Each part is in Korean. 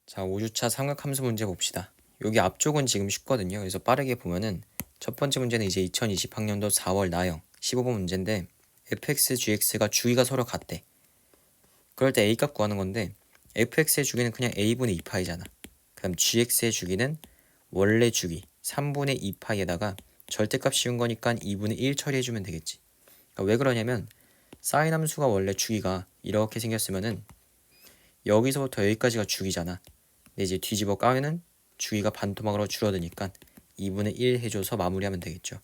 자, 5주차 삼각함수 문제 봅시다. 여기 앞쪽은 지금 쉽거든요. 그래서 빠르게 보면은 첫 번째 문제는 이제 2020학년도 4월 나형 15번 문제인데 fx, gx가 주기가 서로 같대. 그럴 때 a 값 구하는 건데 fx의 주기는 그냥 a분의 2파이잖아. 그럼 gx의 주기는 원래 주기 3분의 2파이에다가 절대값 씌운 거니까 2분의 1 처리해주면 되겠지. 그러니까 왜 그러냐면 사인 함수가 원래 주기가 이렇게 생겼으면은 여기서부터 여기까지가 주기잖아. 근데 이제 뒤집어 까면은 주기가 반토막으로 줄어드니까 2분의 1 해줘서 마무리하면 되겠죠.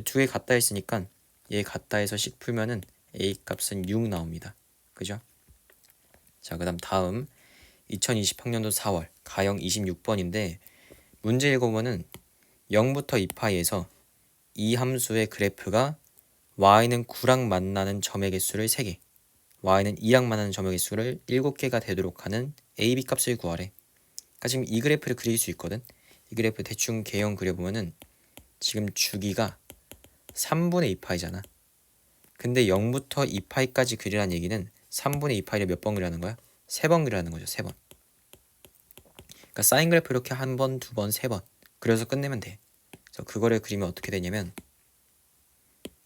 두 개 같다 했으니까 얘 같다 해서 식 풀면은 a 값은 6 나옵니다. 그죠? 자, 그 다음 2020학년도 4월 가형 26번인데 문제 읽어보면은 0부터 2파이에서 이 함수의 그래프가 y는 9랑 만나는 점의 개수를 3개, y는 2랑 만나는 점의 개수를 7개가 되도록 하는 a, b 값을 구하래. 그러니까 지금 이 그래프를 그릴 수 있거든. 이 그래프 대충 개형 그려보면은 지금 주기가 3분의 2파이잖아. 근데 0부터 2파이까지 그리라는 얘기는 3분의 2파이를 몇 번 그리라는 거야? 3번 그리라는 거죠. 3번. 그러니까 사인 그래프 이렇게 한 번, 두 번, 세 번 그려서 끝내면 돼. 그래서 그거를 그리면 어떻게 되냐면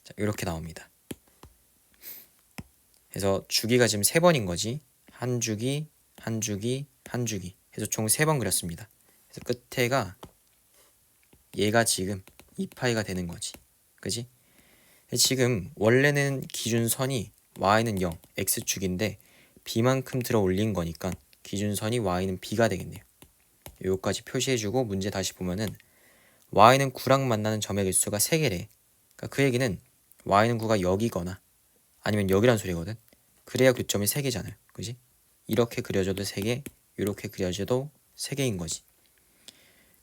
자, 이렇게 나옵니다. 그래서 주기가 지금 3번인 거지. 한 주기, 한 주기, 한 주기 해서 총 3번 그렸습니다. 그래서 끝에가 얘가 지금 2파이가 되는 거지. 그지? 지금 원래는 기준선이 y는 0, x축인데 b만큼 들어 올린 거니까 기준선이 y는 b가 되겠네요. 여기까지 표시해주고 문제 다시 보면은 y는 9랑 만나는 점의 개수가 3개래. 그러니까 그 얘기는 y는 9가 여기거나 아니면 여기란 소리거든. 그래야 교점이 3개잖아요. 그지? 이렇게 그려줘도 3개, 이렇게 그려줘도 3개인 거지.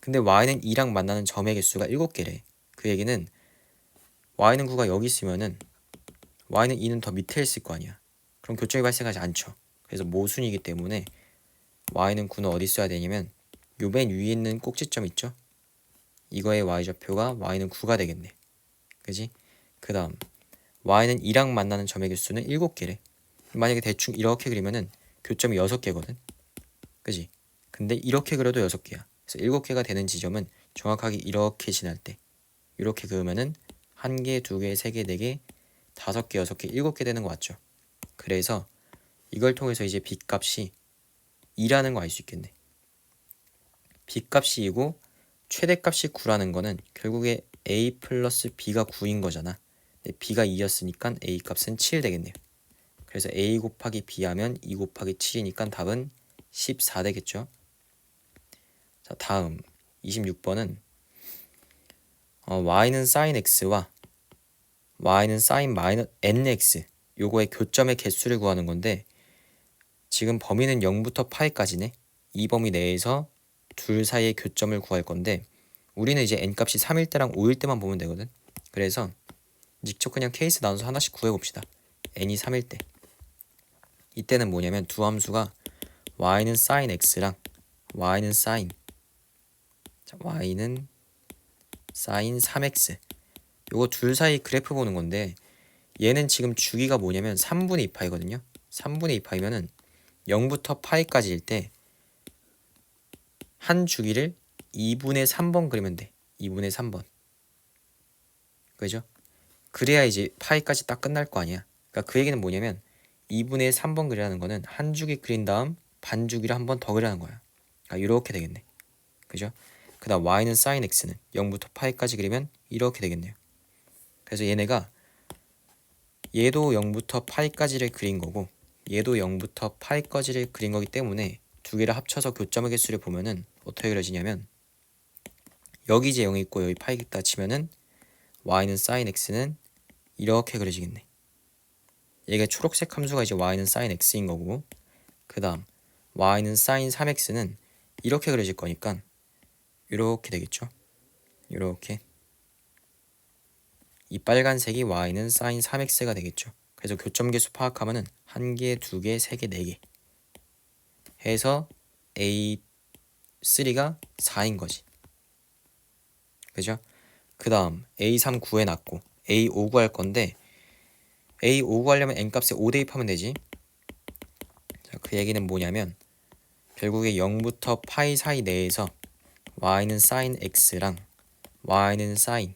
근데 y는 2랑 만나는 점의 개수가 7개래. 그 얘기는 y는 9가 여기 있으면은 y는 2는 더 밑에 있을 거 아니야. 그럼 교점이 발생하지 않죠. 그래서 모순이기 때문에 y는 9는 어디 써야 되냐면 요 맨 위에 있는 꼭지점 있죠? 이거의 y좌표가 y는 9가 되겠네. 그지? 그 다음 y는 2랑 만나는 점의 개수는 7개래. 만약에 대충 이렇게 그리면은 교점이 6개거든. 그지? 근데 이렇게 그려도 6개야. 그래서 7개가 되는 지점은 정확하게 이렇게 지날 때 이렇게 그으면은 1개, 2개, 3개, 4개, 5개, 6개, 7개 되는 거 맞죠? 그래서 이걸 통해서 이제 b 값이 2라는 거 알 수 있겠네. b 값이 2고 최대값이 9라는 거는 결국에 a 플러스 b가 9인 거잖아. b가 2였으니까 a 값은 7 되겠네요. 그래서 a 곱하기 b 하면 2 곱하기 7이니까 답은 14 되겠죠. 자, 다음 26번은 y는 sin x와 y는 sin nx 요거의 교점의 개수를 구하는 건데 지금 범위는 0부터 파이까지네. 이 범위 내에서 둘 사이의 교점을 구할 건데 우리는 이제 n값이 3일 때랑 5일 때만 보면 되거든. 그래서 직접 그냥 케이스 나눠서 하나씩 구해봅시다. n이 3일 때 이때는 뭐냐면 두 함수가 y는 sin x랑 y는 sin y는 sin 3x 요거 둘 사이 그래프 보는 건데 얘는 지금 주기가 뭐냐면 3분의 2파이거든요. 3분의 2파이면은 0부터 파이까지일 때 한 주기를 2분의 3번 그리면 돼. 2분의 3번. 그죠? 그래야 이제 파이까지 딱 끝날 거 아니야. 그러니까 그 얘기는 뭐냐면 2분의 3번 그리라는 거는 한 주기 그린 다음 반 주기를 한 번 더 그리라는 거야. 그러니까 이렇게 되겠네. 그죠? 그 다음 y는 sin x는 0부터 파이까지 그리면 이렇게 되겠네요. 그래서 얘네가 얘도 0부터 파이까지를 그린 거고 얘도 0부터 파이까지를 그린 거기 때문에 두 개를 합쳐서 교점의 개수를 보면은 어떻게 그려지냐면 여기 이제 0이 있고 여기 파이 있다 치면은 y는 sin x는 이렇게 그려지겠네. 얘가 초록색 함수가 이제 y는 sin x인 거고 그 다음 y는 sin 3x는 이렇게 그려질 거니까 이렇게 되겠죠. 이렇게 이 빨간색이 y는 sin 3x가 되겠죠. 그래서 교점 개수 파악하면은 1개, 2개, 3개, 4개 해서 A3가 4인 거지. 그죠? 그 다음 A3 구해놨고 A5 구할 건데 A5 구하려면 n값에 5 대입하면 되지. 자, 그 얘기는 뭐냐면 결국에 0부터 파이 사이 내에서 y는 sin x랑 y는 sin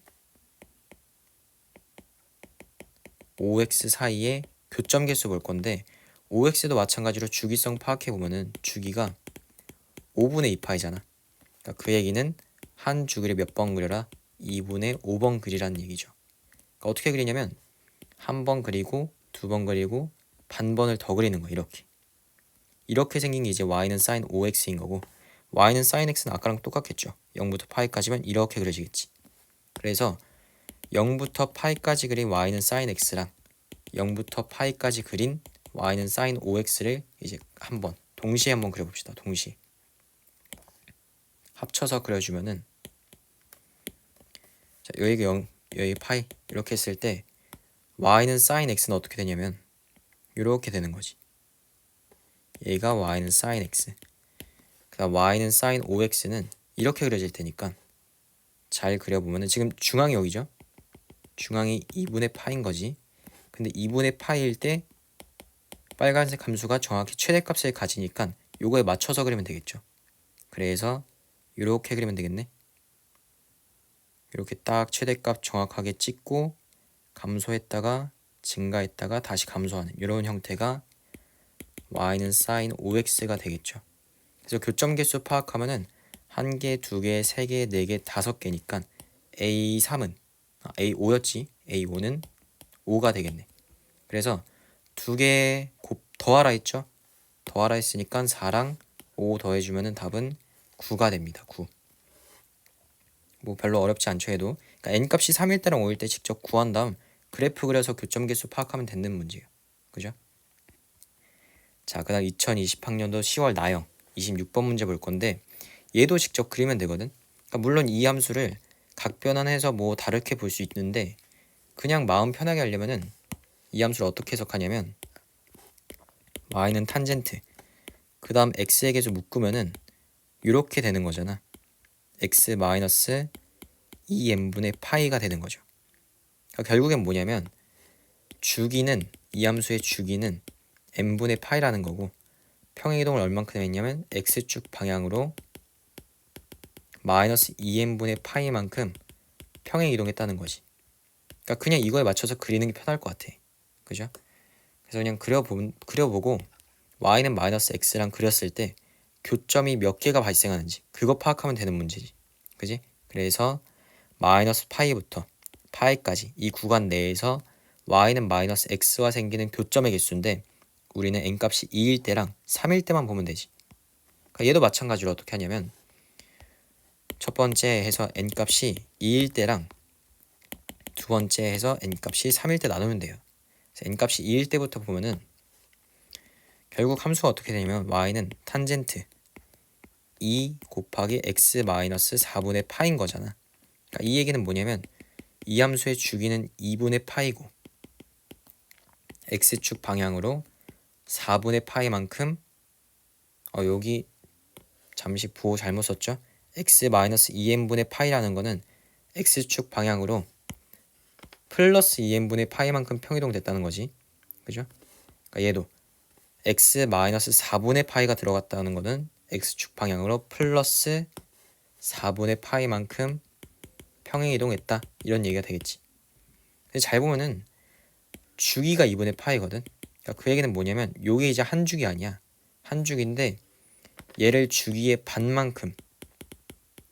5x 사이의 교점 개수 볼 건데 5x도 마찬가지로 주기성 파악해 보면은 주기가 5분의 2파이잖아. 그러니까 그 얘기는 한 주기를 몇 번 그려라? 2분의 5번 그리라는 얘기죠. 그러니까 어떻게 그리냐면 한 번 그리고 두 번 그리고 반번을 더 그리는 거야. 이렇게 생긴 게 이제 y는 sin 5x인 거고 y는 sin x는 아까랑 똑같겠죠. 0부터 파이까지만 이렇게 그려지겠지. 그래서 0부터 파이까지 그린 y는 sin x랑 0부터 파이까지 그린 y는 sin 5x를 이제 동시에 한번 그려봅시다. 동시에 합쳐서 그려주면은 자, 여기 0, 여기 파이 이렇게 했을 때 y는 sin x는 어떻게 되냐면 이렇게 되는 거지. 얘가 y는 sin x, 그다음 y는 sin 5x는 이렇게 그려질 테니까 잘 그려보면은 지금 중앙이 여기죠. 중앙이 2분의 파인 거지. 근데 2분의 파일 때 빨간색 함수가 정확히 최대값을 가지니까 요거에 맞춰서 그리면 되겠죠. 그래서 이렇게 그리면 되겠네. 이렇게 딱 최대값 정확하게 찍고 감소했다가 증가했다가 다시 감소하는 이런 형태가 y는 sin 5x가 되겠죠. 그래서 교점 개수 파악하면은 1개, 2개, 3개, 4개, 5개니까 A3은 A5였지. A5는 5가 되겠네. 그래서 2개 더하라 했죠. 더하라 했으니까 4랑 5 더해주면은 답은 9가 됩니다. 9. 뭐 별로 어렵지 않죠 해도. 그러니까 n값이 3일 때랑 5일 때 직접 구한 다음 그래프 그려서 교점 개수 파악하면 되는 문제예요. 그죠? 자, 그다음 2020학년도 10월 나형 26번 문제 볼 건데 얘도 직접 그리면 되거든. 그러니까 물론 이 함수를 각변환해서 뭐 다르게 볼 수 있는데 그냥 마음 편하게 하려면은 이 함수를 어떻게 해석하냐면 y는 탄젠트 그 다음 x의 개수 묶으면은 이렇게 되는 거잖아. x 마이너스 2n분의 파이가 되는 거죠. 그러니까 결국엔 뭐냐면 주기는 이 함수의 주기는 n분의 파이라는 거고 평행이동을 얼만큼 했냐면 x축 방향으로 마이너스 2n분의 파이만큼 평행이동했다는 거지. 그러니까 그냥 이거에 맞춰서 그리는 게 편할 것 같아. 그죠? 그래서 그냥 그려보고 y는 마이너스 x랑 그렸을 때 교점이 몇 개가 발생하는지 그거 파악하면 되는 문제지. 그지? 그래서 마이너스 파이부터 파이까지 이 구간 내에서 y는 마이너스 x와 생기는 교점의 개수인데 우리는 n값이 2일 때랑 3일 때만 보면 되지. 그러니까 얘도 마찬가지로 어떻게 하냐면 첫 번째 해서 n값이 2일 때랑 두 번째 해서 n값이 3일 때 나누면 돼요. 그래서 n값이 2일 때부터 보면은 결국 함수가 어떻게 되냐면 y는 탄젠트 2 곱하기 x 마이너스 4분의 파인 거잖아. 그러니까 이 얘기는 뭐냐면 이 함수의 주기는 2분의 파이고 x축 방향으로 4분의 파이만큼 여기 잠시 부호 잘못 썼죠? x 마이너스 2n분의 파이라는 거는 x축 방향으로 플러스 2n분의 파이만큼 평이동 됐다는 거지. 그죠? 그러니까 얘도 x 마이너스 4분의 파이가 들어갔다는 거는 x축 방향으로 플러스 4분의 파이만큼 평행이동했다 이런 얘기가 되겠지. 근데 잘 보면은 주기가 2분의 파이거든. 그러니까 그 얘기는 뭐냐면 요게 이제 한 주기 아니야. 한 주기인데 얘를 주기의 반만큼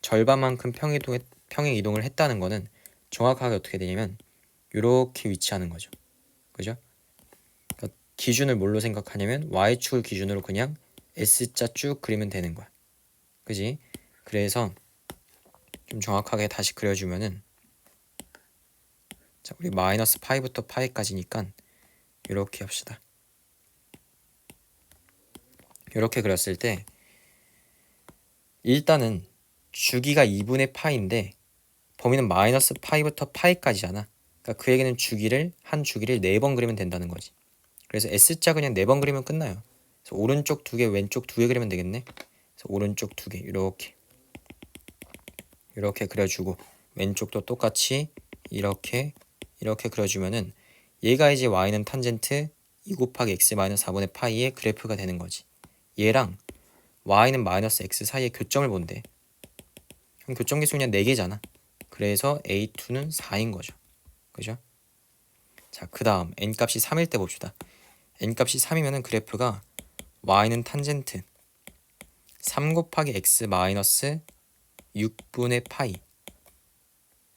절반만큼 평행이동을 했다는 거는 정확하게 어떻게 되냐면 이렇게 위치하는 거죠. 그죠? 그러니까 기준을 뭘로 생각하냐면 y축을 기준으로 그냥 S자 쭉 그리면 되는 거야. 그지? 그래서 좀 정확하게 다시 그려주면은 자, 우리 마이너스 파이부터 파이까지니까 이렇게 합시다. 이렇게 그렸을 때 일단은 주기가 2분의 파인데 범위는 마이너스 파이부터 파이까지잖아. 그러니까 그 얘기는 한 주기를 4번 그리면 된다는 거지. 그래서 S자 그냥 4번 그리면 끝나요. 그래서 오른쪽 2개, 왼쪽 2개 그리면 되겠네. 그래서 오른쪽 2개 이렇게 그려주고 왼쪽도 똑같이 이렇게 그려주면은 얘가 이제 y는 탄젠트 2 곱하기 x 마이너스 4분의 파이의 그래프가 되는 거지. 얘랑 y는 마이너스 x 사이의 교점을 본대. 그럼 교점 개수 그냥 4개잖아. 그래서 a2는 4인 거죠. 그죠? 자, 그 다음 n값이 3일 때 봅시다. n값이 3이면은 그래프가 y는 탄젠트 3 곱하기 x 마이너스 6분의 파이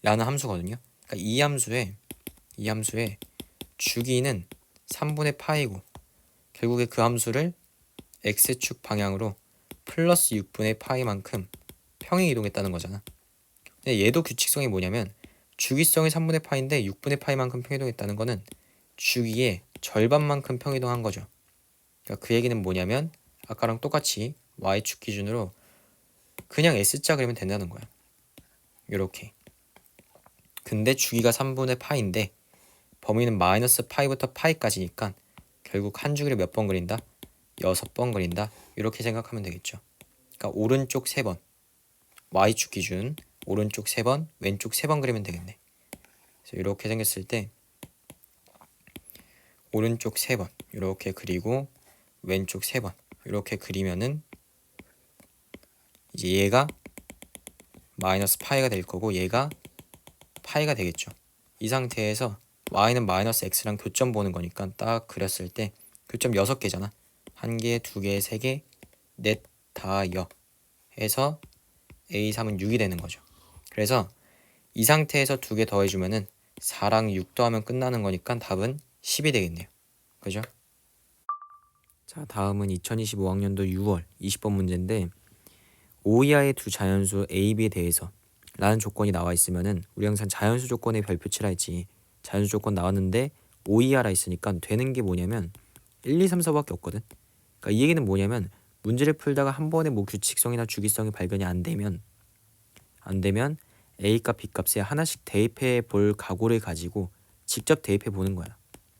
라는 함수거든요. 그러니까 이 함수의 주기는 3분의 파이고 결국에 그 함수를 x축 방향으로 플러스 6분의 파이만큼 평행 이동했다는 거잖아. 근데 얘도 규칙성이 뭐냐면 주기성이 3분의 파인데 6분의 파이만큼 평이동했다는 거는 주기의 절반만큼 평이동한 거죠. 그러니까 그 얘기는 뭐냐면 아까랑 똑같이 y축 기준으로 그냥 s자 그리면 된다는 거야. 요렇게. 근데 주기가 3분의 파인데 범위는 마이너스 파이부터 파이까지니까 결국 한 주기를 몇 번 그린다? 6번 그린다. 이렇게 생각하면 되겠죠. 그러니까 오른쪽 3번 y축 기준 오른쪽 3번 왼쪽 3번 그리면 되겠네. 그래서 이렇게 생겼을 때 오른쪽 3번 이렇게 그리고 왼쪽 3번 이렇게 그리면은 이제 얘가 마이너스 파이가 될 거고 얘가 파이가 되겠죠. 이 상태에서 y는 마이너스 x랑 교점 보는 거니까 딱 그렸을 때 교점 6개잖아. 1개, 2개, 3개, 넷, 다, 여 해서 a3은 6이 되는 거죠. 그래서 이 상태에서 2개 더해주면은 4랑 6 더하면 끝나는 거니까 답은 10이 되겠네요. 그죠? 자, 다음은 2025학년도 6월 20번 문제인데 5 이하의 두 자연수 a, b에 대해서 라는 조건이 나와 있으면은 우리 항상 자연수 조건에 별표 치라 했지. 자연수 조건 나왔는데 5 이하라 있으니까 되는 게 뭐냐면 1, 2, 3, 4밖에 없거든. 그러니까 이 얘기는 뭐냐면 문제를 풀다가 한 번에 뭐 규칙성이나 주기성이 발견이 안 되면 a 값, b 값에 하나씩 대입해 볼 각오를 가지고 직접 대입해 보는 거야.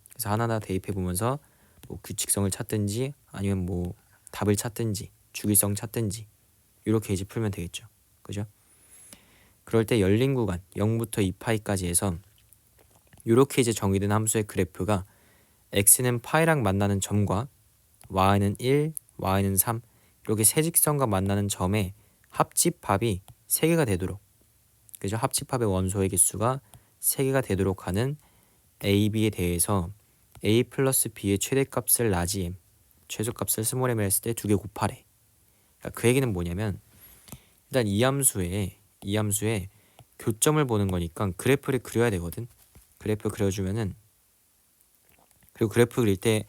그래서 하나하나 대입해 보면서 뭐 규칙성을 찾든지 아니면 뭐 답을 찾든지 주기성 찾든지 이렇게 이제 풀면 되겠죠. 그죠? 그럴 때 열린 구간 0부터 2파이까지 해서 이렇게 이제 정의된 함수의 그래프가 x는 파이랑 만나는 점과 y는 1, y는 3 이렇게 세 직선과 만나는 점의 합집합이 3개가 되도록 그죠? 합집합의 원소의 개수가 3개가 되도록 하는 a, b에 대해서 a 플러스 b의 최대값을 라지 m 최소값을 스몰 m을 했을 때 2개 곱하래. 그러니까 그 얘기는 뭐냐면 일단 이 함수에 교점을 보는 거니까 그래프를 그려야 되거든. 그래프 그려주면은 그리고 그래프 그릴 때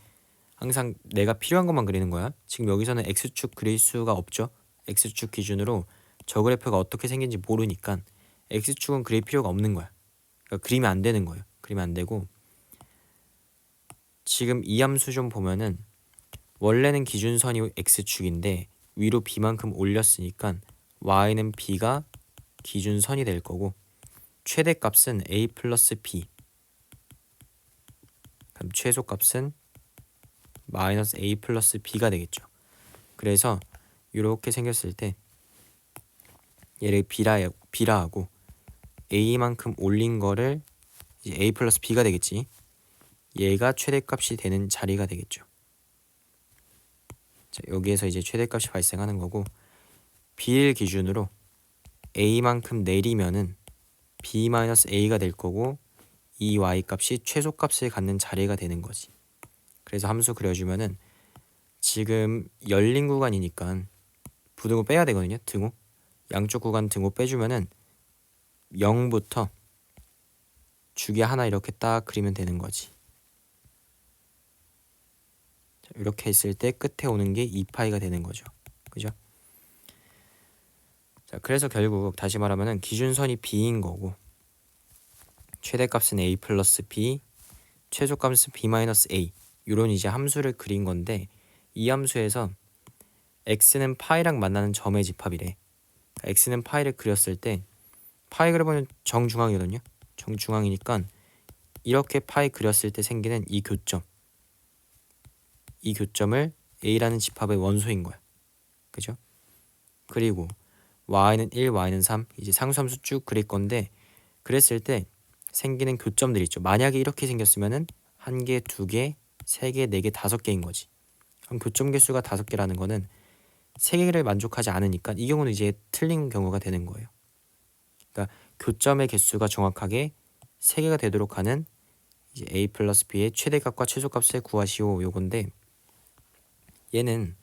항상 내가 필요한 것만 그리는 거야. 지금 여기서는 x축 그릴 수가 없죠. x축 기준으로 저 그래프가 어떻게 생긴지 모르니까 x축은 그릴 필요가 없는 거야. 그러니까 그리면 안 되는 거예요. 그리면 안 되고 지금 이 함수 좀 보면은 원래는 기준선이 x축인데 위로 b만큼 올렸으니까 y는 b가 기준선이 될 거고 최대값은 a 플러스 b 그럼 최소값은 마이너스 a 플러스 b가 되겠죠. 그래서 이렇게 생겼을 때 얘를 b라 하고 a만큼 올린 거를 이제 a 플러스 b가 되겠지. 얘가 최대값이 되는 자리가 되겠죠. 자, 여기에서 이제 최대값이 발생하는 거고 b를 기준으로 a만큼 내리면은 b-a가 될 거고 이 y값이 최소값을 갖는 자리가 되는 거지. 그래서 함수 그려주면은 지금 열린 구간이니까 부등호 빼야 되거든요. 등호 양쪽 구간 등호 빼주면은 0부터 주기 하나 이렇게 딱 그리면 되는 거지. 자, 이렇게 했을 때 끝에 오는 게 2파이가 되는 거죠. 그죠? 자, 그래서 결국 다시 말하면은 기준선이 b인 거고 최대값은 a 플러스 b, 최소값은 b 마이너스 a 이런 이제 함수를 그린 건데 이 함수에서 x는 파이랑 만나는 점의 집합이래. 그러니까 x는 파이를 그렸을 때 파이 그려보면 정중앙이거든요. 정중앙이니까 이렇게 파이 그렸을 때 생기는 이 교점을 a라는 집합의 원소인 거야. 그죠? 그리고 y는 1, y는 3 이제 상수함수 쭉 그릴 건데 그랬을 때 생기는 교점들 있죠. 만약에 이렇게 생겼으면은 1개, 2개, 3개, 4개, 5개인 거지. 그럼 교점 개수가 5개라는 거는 3개를 만족하지 않으니까 이 경우는 이제 틀린 경우가 되는 거예요. 그러니까 교점의 개수가 정확하게 3개가 되도록 하는 이제 a 플러스 b의 최대값과 최소값을 구하시오 요건데, 얘는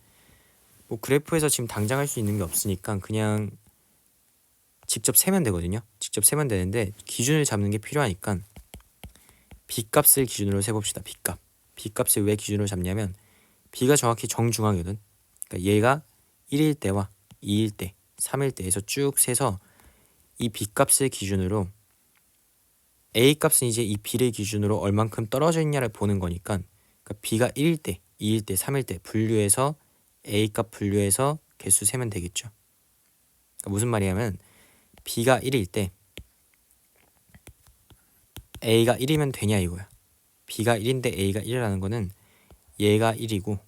뭐 그래프에서 지금 당장 할 수 있는 게 없으니까 그냥 직접 세면 되거든요. 직접 세면 되는데 기준을 잡는 게 필요하니까 b값을 기준으로 세봅시다. b값을 왜 기준으로 잡냐면 b가 정확히 정중앙이거든. 그러니까 얘가 1일 때와 2일 때, 3일 때에서 쭉 세서 이 b값을 기준으로 a값은 이제 이 b를 기준으로 얼만큼 떨어져 있냐를 보는 거니까, 그러니까 b가 1일 때, 2일 때, 3일 때 분류해서 a값 분류해서 개수 세면 되겠죠. 그러니까 무슨 말이냐면 b가 1일 때 a가 1이면 되냐 이거야. b가 1인데 a가 1이라는 거는 얘가 1이고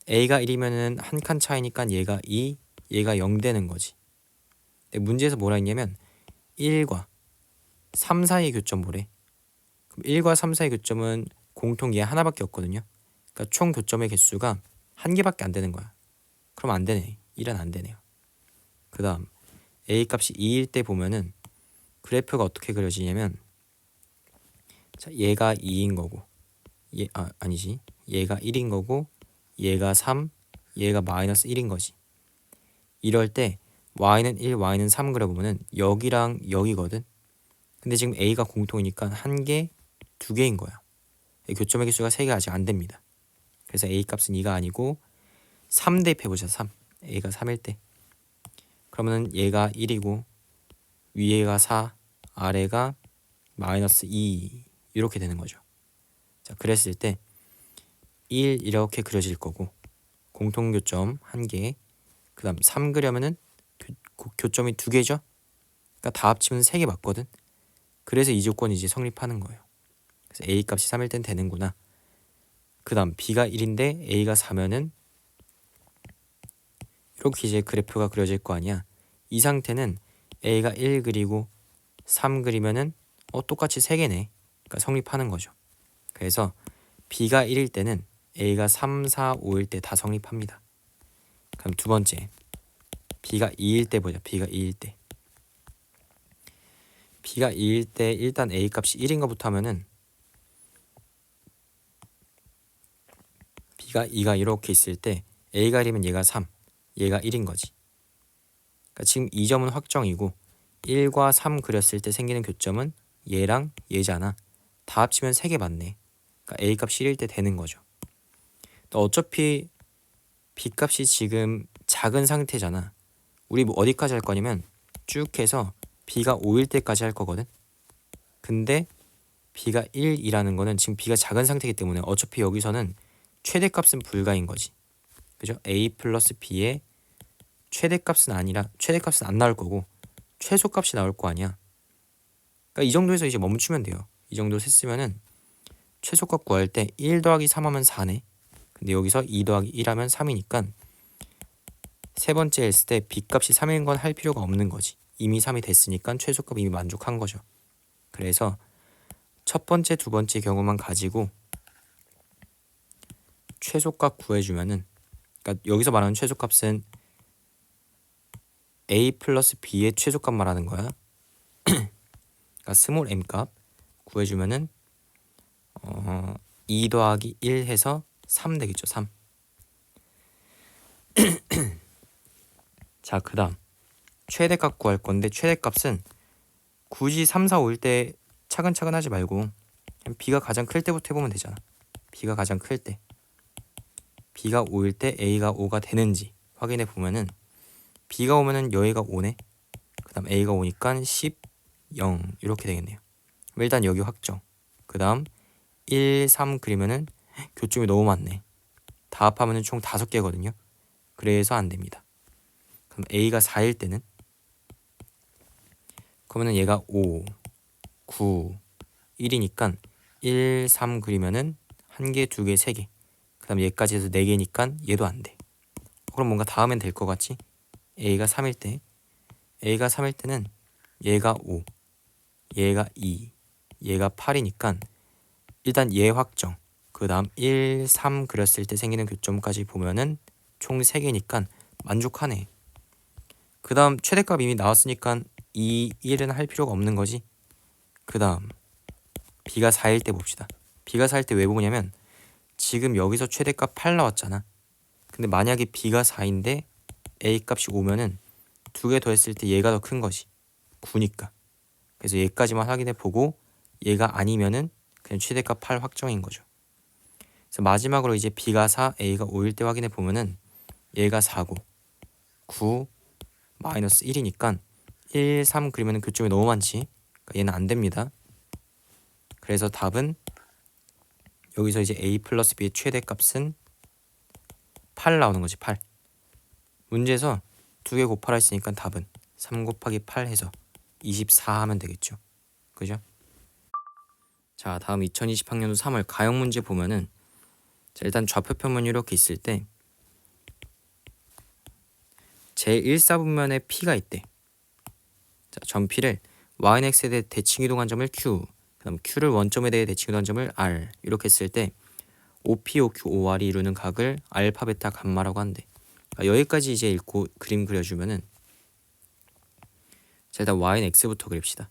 a가 1이면은 한 칸 차이니까 얘가 2, 얘가 0 되는 거지. 근데 문제에서 뭐라 했냐면 1과 3 사이의 교점 보래. 그럼 1과 3 사이의 교점은 공통 얘 하나밖에 없거든요. 그러니까 총 교점의 개수가 한 개밖에 안 되는 거야. 그럼 안 되네. 1은 안 되네요. 그 다음 a 값이 2일 때 보면은 그래프가 어떻게 그려지냐면, 자, 얘가 2인 거고 아니지, 얘가 1인 거고 얘가 3, 얘가 마이너스 1인 거지. 이럴 때 y는 1, y는 3 그려보면은 여기랑 여기거든. 근데 지금 a가 공통이니까 한 개, 두 개인 거야. 교점의 개수가 3개 아직 안 됩니다. 그래서 a 값은 2가 아니고 3 대입해보자. 3, a가 3일 때 그러면은 얘가 1이고 위에가 4, 아래가 마이너스 2 이렇게 되는 거죠. 자, 그랬을 때 1 이렇게 그려질 거고 공통교점 1개, 그 다음 3 그려면은 교점이 2개죠. 그러니까 다 합치면 3개 맞거든. 그래서 이 조건이 이제 성립하는 거예요. 그래서 a 값이 3일 땐 되는구나. 그 다음 b가 1인데 a가 4면은 이렇게 이제 그래프가 그려질 거 아니야. 이 상태는 a가 1 그리고 3 그리면은 똑같이 3개네. 그러니까 성립하는 거죠. 그래서 b가 1일 때는 a가 3, 4, 5일 때 다 성립합니다. 그럼 두 번째 b가 2일 때 보자. b가 2일 때 일단 a 값이 1인 것부터 하면은 b가 2가 이렇게 있을 때 a가 1이면 얘가 3, 얘가 1인 거지. 그러니까 지금 이 점은 확정이고 1과 3 그렸을 때 생기는 교점은 얘랑 얘잖아. 다 합치면 3개 맞네. 그러니까 a 값이 1일 때 되는 거죠. 또 어차피 b 값이 지금 작은 상태잖아. 우리 뭐 어디까지 할 거냐면 쭉 해서 b가 5일 때까지 할 거거든. 근데 b가 1이라는 거는 지금 b가 작은 상태이기 때문에 어차피 여기서는 최대값은 불가인 거지. 그죠? a 플러스 b의 최대값은 안 나올 거고 최소값이 나올 거 아니야. 그러니까 이 정도에서 이제 멈추면 돼요. 이 정도 셌으면은 최소값 구할 때 1 더하기 3 하면 4네. 근데 여기서 2 더하기 1 하면 3이니까 세 번째 했을 때 b값이 3인 건 할 필요가 없는 거지. 이미 3이 됐으니까 최소값 이미 만족한 거죠. 그래서 첫 번째, 두 번째 경우만 가지고 최소값 구해주면은, 그러니까 여기서 말하는 최소값은 a 플러스 b의 최소값 말하는 거야. 그러니까 스몰 m 값 구해주면은 2 더하기 1 해서 3 되겠죠. 3. 자, 그 다음 최대값 구할 건데 최대값은 굳이 3, 4, 5일 때 차근차근 하지 말고 그냥 b가 가장 클 때부터 해보면 되잖아. b가 가장 클 때 b가 5일 때 a가 5가 되는지 확인해 보면은 b가 오면은 여기가 5네. 그 다음 a가 오니까 10, 0 이렇게 되겠네요. 일단 여기 확정. 그 다음 1, 3 그리면은 교점이 너무 많네. 다 합하면은 총 5개거든요. 그래서 안 됩니다. 그럼 a가 4일 때는 그러면은 얘가 5, 9, 1이니까 1, 3 그리면은 1개, 2개, 3개. 그 다음 얘까지 해서 4개니까 얘도 안 돼. 그럼 뭔가 다 하면 될 것 같지? a가 3일 때는 얘가 5, 얘가 2, 얘가 8이니까 일단 얘 확정. 그 다음 1, 3 그렸을 때 생기는 교점까지 보면은 총 3개니까 만족하네. 그 다음 최대값 이미 나왔으니까 이 1은 할 필요가 없는 거지. 그 다음 b가 4일 때 봅시다. b가 4일 때 왜 보냐면 지금 여기서 최대값 8 나왔잖아. 근데 만약에 b가 4인데 a 값이 5면은 두 개 더했을 때 얘가 더 큰 거지. 9니까. 그래서 얘까지만 확인해 보고 얘가 아니면은 그냥 최대값 8 확정인 거죠. 그래서 마지막으로 이제 b가 4, a가 5일 때 확인해 보면은 얘가 4고 9 마이너스 1이니까 1, 3 그리면 그쪽이 너무 많지. 그러니까 얘는 안 됩니다. 그래서 답은 여기서 이제 a 플러스 b의 최대값은 8 나오는 거지. 8. 문제에서 두 개 곱하라 했으니까 답은 3 곱하기 8 해서 24 하면 되겠죠. 그죠? 자, 다음 2020학년도 3월 가형 문제 보면은 자, 일단 좌표 평면이 이렇게 있을 때 제1사분면에 P가 있대. 자, 점 P를 Y는 X에 대해 대칭 이동한 점을 Q, 그다음 Q를 원점에 대해 대칭 이동한 점을 R 이렇게 했을 때 OP, OQ, OR이 이루는 각을 알파, 베타, 감마라고 한대. 여기까지 이제 읽고 그림 그려주면은 자, 일단 Y는 X부터 그립시다.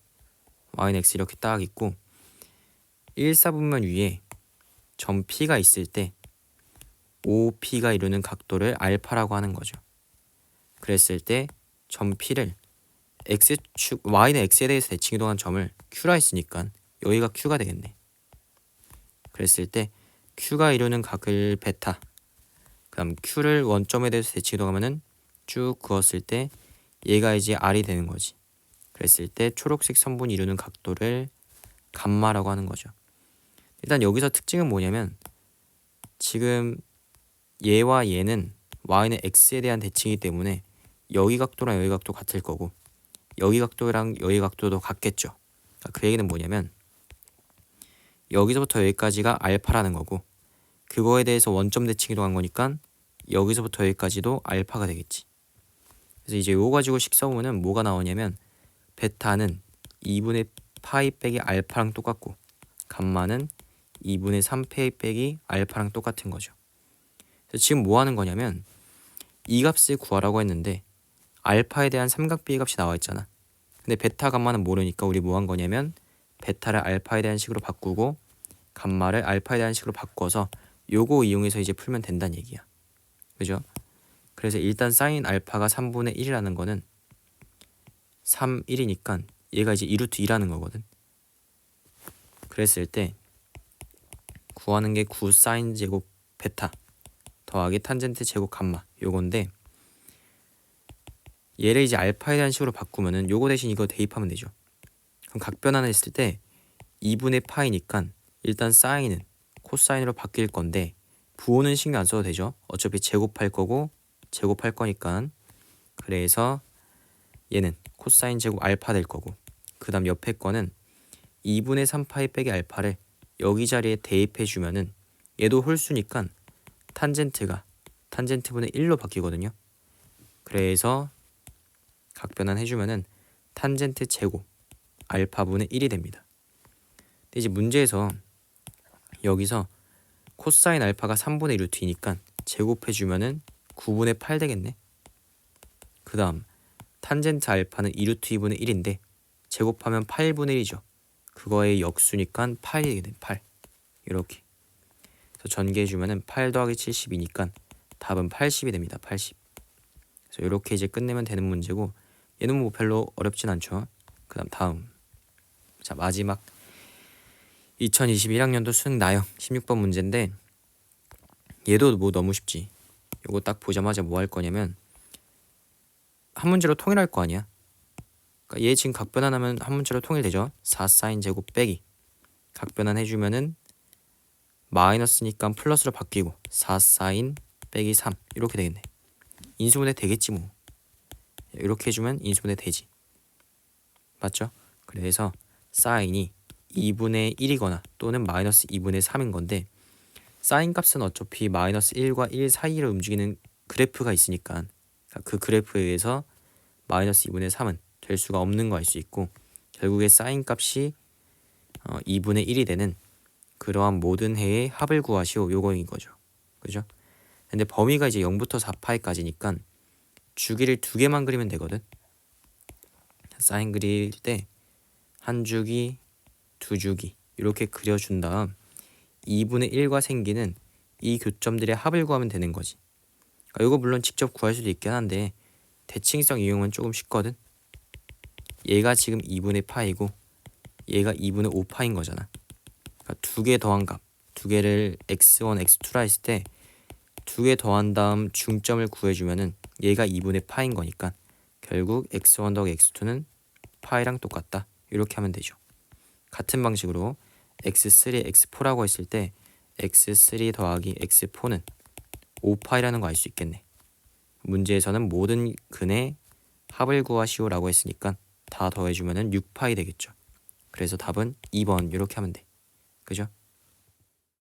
Y는 X 이렇게 딱 있고 1사분면 위에 점 P가 있을 때 OP가 이루는 각도를 알파라고 하는 거죠. 그랬을 때 점 P를 X축, Y는 X에 대해서 대칭 이동한 점을 Q라 했으니까 여기가 Q가 되겠네. 그랬을 때 Q가 이루는 각을 베타, 그 다음 Q를 원점에 대해서 대칭 이동하면은 쭉 그었을 때 얘가 이제 R이 되는 거지. 그랬을 때 초록색 선분이 이루는 각도를 감마라고 하는 거죠. 일단 여기서 특징은 뭐냐면 지금 얘와 얘는 Y는 X에 대한 대칭이기 때문에 여기 각도랑 여기 각도 같을 거고 여기 각도랑 여기 각도도 같겠죠. 그러니까 그 얘기는 뭐냐면 여기서부터 여기까지가 알파라는 거고 그거에 대해서 원점 대칭 이동한 거니까 여기서부터 여기까지도 알파가 되겠지. 그래서 이제 요거 가지고 식 써보면 뭐가 나오냐면 베타는 2분의 파이 빼기 알파랑 똑같고 감마는 2분의 3 파이 빼기 알파랑 똑같은 거죠. 그래서 지금 뭐 하는 거냐면 이 값을 구하라고 했는데 알파에 대한 삼각비의 값이 나와 있잖아. 근데 베타 감마는 모르니까 우리 뭐 한 거냐면 베타를 알파에 대한 식으로 바꾸고 감마를 알파에 대한 식으로 바꿔서 요거 이용해서 이제 풀면 된다는 얘기야. 그죠? 그래서 일단 사인 알파가 3분의 1이라는 거는 3, 1이니까 얘가 이제 2루트 2라는 거거든. 그랬을 때 구하는 게 9 사인 제곱 베타 더하기 탄젠트 제곱 감마 요건데 얘를 이제 알파에 대한 식으로 바꾸면은 요거 대신 이거 대입하면 되죠. 그럼 각 변환을 했을 때 2분의 파이니까 일단 사인은 코사인으로 바뀔 건데 부호는 신경 안 써도 되죠. 어차피 제곱할 거고 제곱할 거니까. 그래서 얘는 코사인 제곱 알파 될 거고 그 다음 옆에 거는 2분의 3파이 빼기 알파를 여기 자리에 대입해 주면은 얘도 홀수니까 탄젠트가 탄젠트분의 1로 바뀌거든요. 그래서 각변환 해주면은 탄젠트 제곱 알파분의 1이 됩니다. 근데 이제 문제에서 여기서 코사인 알파가 3분의 루트 2니까 제곱해주면은 9분의 8 되겠네. 그 다음 탄젠트 알파는 2루트 2분의 1인데 제곱하면 8분의 1이죠. 그거의 역수니까 8이 되겠네. 8 이렇게. 그래서 전개해주면은 8 더하기 72니까 답은 80이 됩니다. 80. 그래서 이렇게 이제 끝내면 되는 문제고 얘는 뭐 별로 어렵진 않죠. 그 다음 자 마지막 2021학년도 수능 나형 16번 문제인데 얘도 뭐 너무 쉽지. 요거 딱 보자마자 뭐 할 거냐면 한 문제로 통일할 거 아니야. 그러니까 얘 지금 각변환하면 한 문제로 통일되죠. 4 사인 제곱 빼기 각변환 해주면은 마이너스니까 플러스로 바뀌고 4 사인 빼기 3 이렇게 되겠네. 인수분해 되겠지 뭐. 이렇게 해주면 인수분해 되지. 맞죠? 그래서 사인이 2분의 1이거나 또는 마이너스 2분의 3인 건데 사인 값은 어차피 마이너스 1과 1 사이를 움직이는 그래프가 있으니까 그 그래프에 의해서 마이너스 2분의 3은 될 수가 없는 거 알 수 있고 결국에 사인 값이 2분의 1이 되는 그러한 모든 해의 합을 구하시오 요거인 거죠. 그죠? 근데 범위가 이제 0부터 4파이까지니까 주기를 두 개만 그리면 되거든. 사인 그릴 때 한 주기, 두 주기 이렇게 그려준 다음 2분의 1과 생기는 이 교점들의 합을 구하면 되는 거지. 이거 물론 직접 구할 수도 있긴 한데 대칭성 이용은 조금 쉽거든. 얘가 지금 2분의 파이고 얘가 2분의 5파인 거잖아. 그러니까 두 개 더한 값, 두 개를 x1, x2라 했을 때 두 개 더한 다음 중점을 구해주면은 얘가 2분의 파인 거니까 결국 x1 더하기 x2는 파이랑 똑같다. 이렇게 하면 되죠. 같은 방식으로 x3, x4라고 했을 때 x3 더하기 x4는 5파이라는 거 알 수 있겠네. 문제에서는 모든 근의 합을 구하시오라고 했으니까 다 더해주면은 6파이 되겠죠. 그래서 답은 2번 이렇게 하면 돼. 그죠?